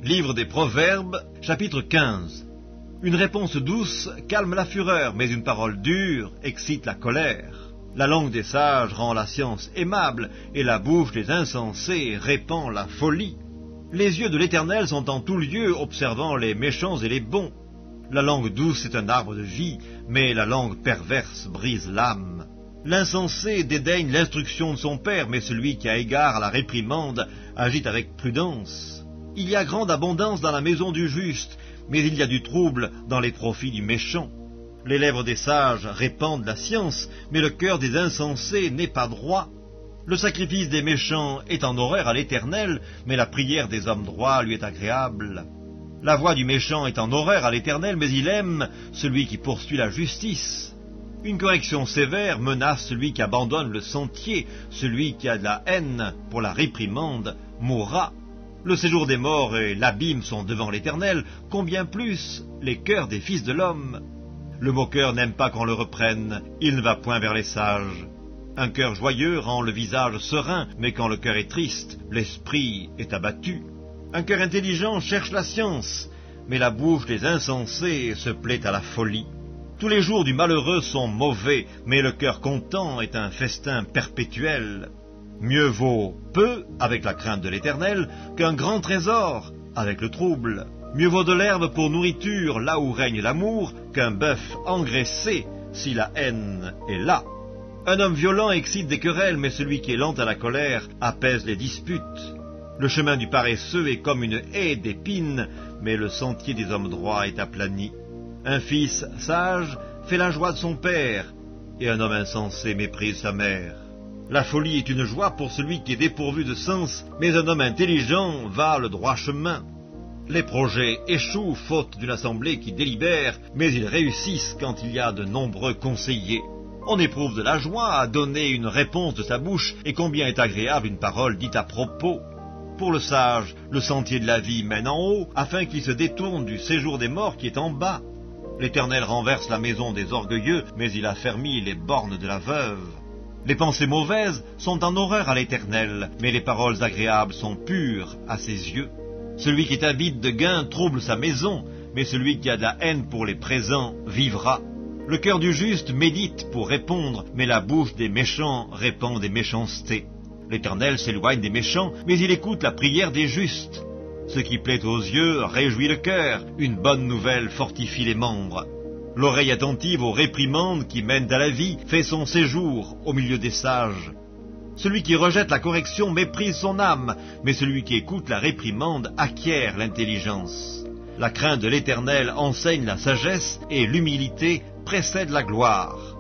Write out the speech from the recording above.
Livre des Proverbes, chapitre 15. Une réponse douce calme la fureur, mais une parole dure excite la colère. La langue des sages rend la science aimable, et la bouche des insensés répand la folie. Les yeux de l'Éternel sont en tout lieu, observant les méchants et les bons. La langue douce est un arbre de vie, mais la langue perverse brise l'âme. L'insensé dédaigne l'instruction de son père, mais celui qui a égard à la réprimande agit avec prudence. Il y a grande abondance dans la maison du juste, mais il y a du trouble dans les profits du méchant. Les lèvres des sages répandent la science, mais le cœur des insensés n'est pas droit. Le sacrifice des méchants est en horreur à l'Éternel, mais la prière des hommes droits lui est agréable. La voix du méchant est en horreur à l'Éternel, mais il aime celui qui poursuit la justice. Une correction sévère menace celui qui abandonne le sentier. Celui qui a de la haine pour la réprimande mourra. Le séjour des morts et l'abîme sont devant l'Éternel, combien plus les cœurs des fils de l'homme. Le moqueur n'aime pas qu'on le reprenne, il ne va point vers les sages. Un cœur joyeux rend le visage serein, mais quand le cœur est triste, l'esprit est abattu. Un cœur intelligent cherche la science, mais la bouche des insensés se plaît à la folie. Tous les jours du malheureux sont mauvais, mais le cœur content est un festin perpétuel. Mieux vaut peu avec la crainte de l'Éternel qu'un grand trésor avec le trouble. Mieux vaut de l'herbe pour nourriture là où règne l'amour qu'un bœuf engraissé si la haine est là. Un homme violent excite des querelles, mais celui qui est lent à la colère apaise les disputes. Le chemin du paresseux est comme une haie d'épines, mais le sentier des hommes droits est aplani. Un fils sage fait la joie de son père, et un homme insensé méprise sa mère. La folie est une joie pour celui qui est dépourvu de sens, mais un homme intelligent va le droit chemin. Les projets échouent faute d'une assemblée qui délibère, mais ils réussissent quand il y a de nombreux conseillers. On éprouve de la joie à donner une réponse de sa bouche, et combien est agréable une parole dite à propos. Pour le sage, le sentier de la vie mène en haut, afin qu'il se détourne du séjour des morts qui est en bas. L'Éternel renverse la maison des orgueilleux, mais il affermit les bornes de la veuve. Les pensées mauvaises sont en horreur à l'Éternel, mais les paroles agréables sont pures à ses yeux. Celui qui est avide de gain trouble sa maison, mais celui qui a de la haine pour les présents vivra. Le cœur du juste médite pour répondre, mais la bouche des méchants répand des méchancetés. L'Éternel s'éloigne des méchants, mais il écoute la prière des justes. Ce qui plaît aux yeux réjouit le cœur, une bonne nouvelle fortifie les membres. L'oreille attentive aux réprimandes qui mènent à la vie fait son séjour au milieu des sages. Celui qui rejette la correction méprise son âme, mais celui qui écoute la réprimande acquiert l'intelligence. La crainte de l'Éternel enseigne la sagesse et l'humilité précède la gloire.